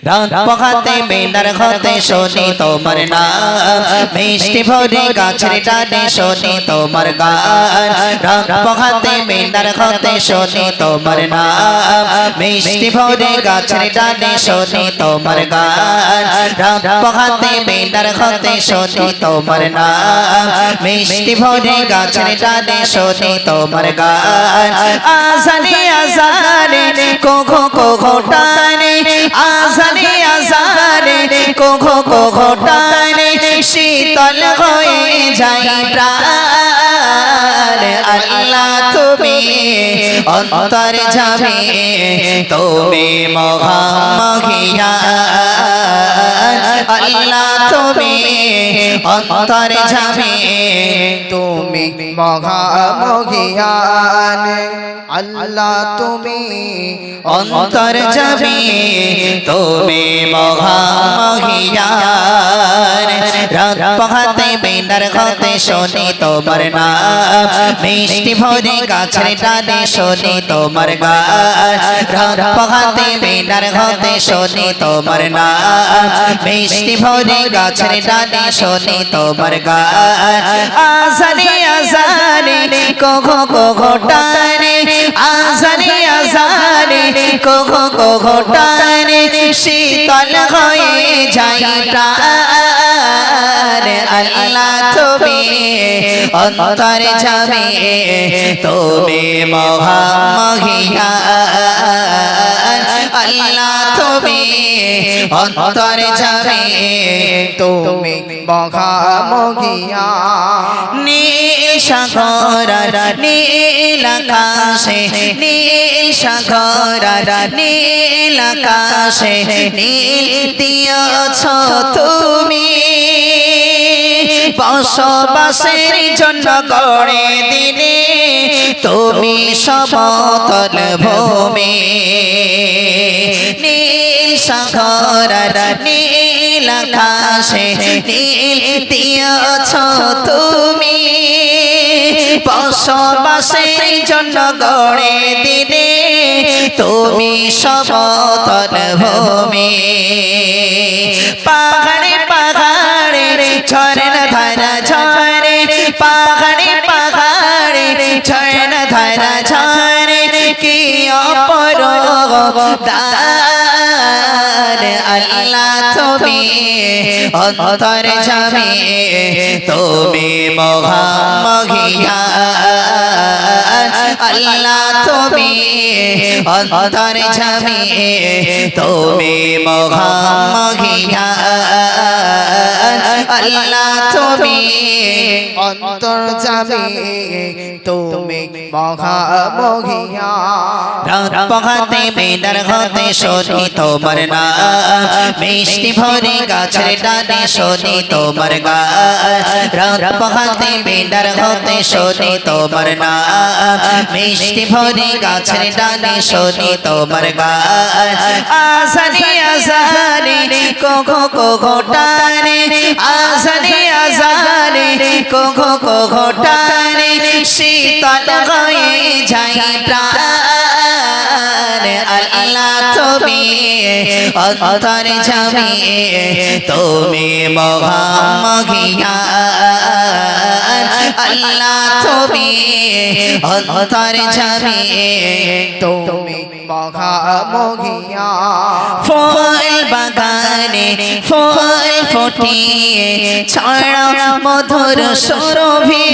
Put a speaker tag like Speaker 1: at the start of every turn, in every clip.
Speaker 1: রাত পোহাতে মিনার হতে শুনি তোমার নাম মিষ্টি ভরে গাছের ডালে শুনি তোমার গান রাত পোহাতে মিনার হতে শুনি তোমার নাম মিষ্টি ভরে গাছের ডালে শুনি তোমার গান রাত পোহাতে মিনার হতে শুনি তোমার নাম মিষ্টি ভরে গাছের ডালে শুনি তোমার গান আজানে আজানে কোঘো কোঘো টানে আজানে আজানে কোঘো কোঘো টানে শীতল হয়ে যায় প্রাণ আল্লাহ তুমি অন্তর যাবে তুমি মহামহিয়ান আল্লাহ তুমি অন্তর যাবে
Speaker 2: তুমি মহামহিয়ান আল্লাহ তুমি
Speaker 1: অন্তর যাবে তুমি মহামহিয়ান রাত পোহাতে মিনার হতে শুনি তোমার নাম মিষ্টি ভরে গাছের ডালে শুনি তোমার গান রাত পোহাতে মিনার হতে শুনি তোমার নাম মিষ্টি ভরে গাছের ডালে শুনি তোমার গান আজানে আজানে কোঘো কোঘো টানে আজানে আজানে কোঘো কোঘো টানে শীতল হয়ে যায় প্রাণ আল্লাহ তুমি অন্তর যাবে তুমি মহামহিয়ান আল্লাহ তুমি অন্তর যাবে
Speaker 2: তুমি মহামহিয়ান
Speaker 1: নীল সাগর নীল আকাশে নীল সাগর নীল আকাশে নীল দিয়েছ তুমি বসবাসের জন্য গড়ে দিলে তুমি সমতল ভূমি নীল সাগর নীল আকাশে নীল দিয়েছ তুমি বসবাসের জন্য গড়ে দিলে তুমি সমতল ভূমি পাহাড়ে পাহাড়ে ঝরনা ধারা ঝরে পাহাড়ে পাহাড়ে ঝরনা ধারা ঝরে কি অপরূপ দান আল্লাহ তুমি অন্তর যাবে তুমি মহামহিয়ান আল্লাহ তুমি অন্তর যাবে তুমি মহামহিয়ান আল্লাহ তুমি
Speaker 2: অন্তর যাবে তুমি মহামহিয়ান
Speaker 1: রাত পোহাতে মিনার হতে শুনি তোমার নাম মিষ্টি ভরে গাছের ডালে শুনি তোমার গান রাত পোহাতে মিনার হতে শুনি তোমার নাম মিষ্টি ভরে গাছের ডালে শুনি তোমার গান আজানে আজানে কোঘো কোঘো টানে আজানে আজানে কোঘো কোঘো টানে শীতল হয়ে যায় প্রাণ আল্লাহ তুমি অন্তর যাবে তুমি মহামহিয়ান আল্লাহ তুমি অন্তর যাবে
Speaker 2: তুমি মহামহিয়ান
Speaker 1: ফুল বাগানে ফুল ফুটিয়ে ছড়াও মধুর সুরভি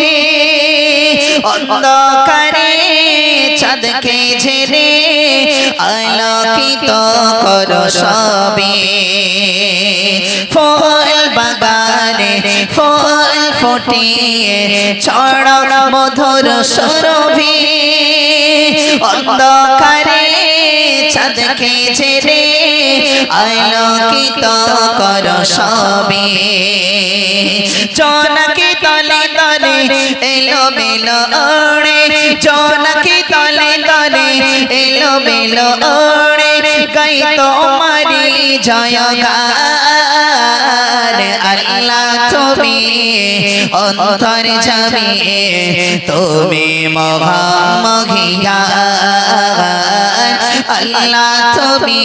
Speaker 1: অন্ধকারে চাঁদকে ঝেড়ে আলোকিত করো সবে ফুল বাগানে ফুল ফুটিয়ে ছড়াও মধুর সুরভি অন্ধকারে চাঁদকে ছেড়ে আলোকিত করো সবে জোনাকি তলে তলে এলো বেলো ওড়ে জোনাকি তলে তলে এলো বেলো ওড়ে গাই তোমারি জয় গান আল্লাহ তুমি অন্তর যাবে তুমি মহামহিয়ান আল্লাহ তুমি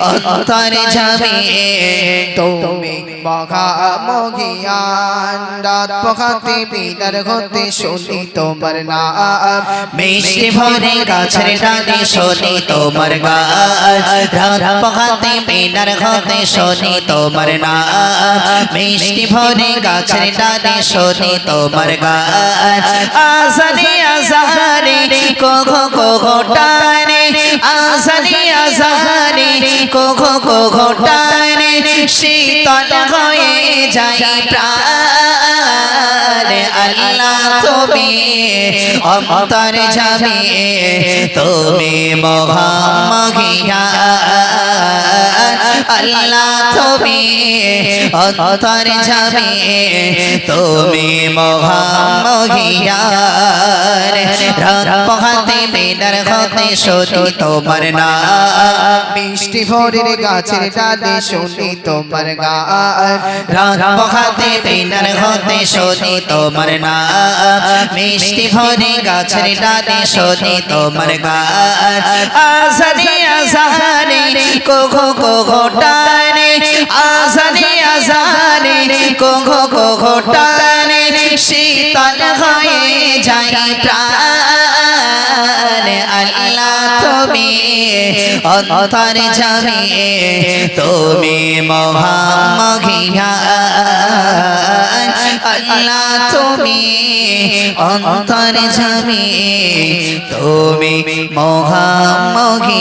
Speaker 1: অন্তর যাবে
Speaker 2: তুমি মহামহিয়ান রাত পখাতে বিদার হতে শুনি তোমার নাম
Speaker 1: মিষ্টি ভরে গাছের ডালে শুনি তোমার গান রাত পখাতে বিনার হতে শুনি তোমার নাম মিষ্টি ভরে গাছের ডালে শুনি তোমার গান আসানে আসানে কোঘো কোঘো টানে আসানে আসানে কোঘো কোঘো টানে শীতল হয়ে যায় প্রাণ আল্লাহ তুমি অন্তর যাবে তুমি মহামহিয়ান আল্লাহ তুমি অন্তর যাবে তুমি মহামহিয়ান রাত পহাতে বেদার হতে শুনি তোমার নাম
Speaker 2: মিষ্টি ভোরের গাছের ডালে শুনি তোমার গান
Speaker 1: রাত পহাতে বেদার হতে শুনি তোমার নাম মিষ্টি ভরে গাছের ডালে শুনি তোমার গান আসানে আসানে কোঘো কোঘো টানে আসানে আসানে কোঘো কোঘো টানে শীতল হয়ে যায় প্রাণ আল্লাহ তুমি অন্তর যাবে তুমি মহামহিয়ান আল্লাহ তুমি অন্তর যাবে তুমি মহামহিয়ান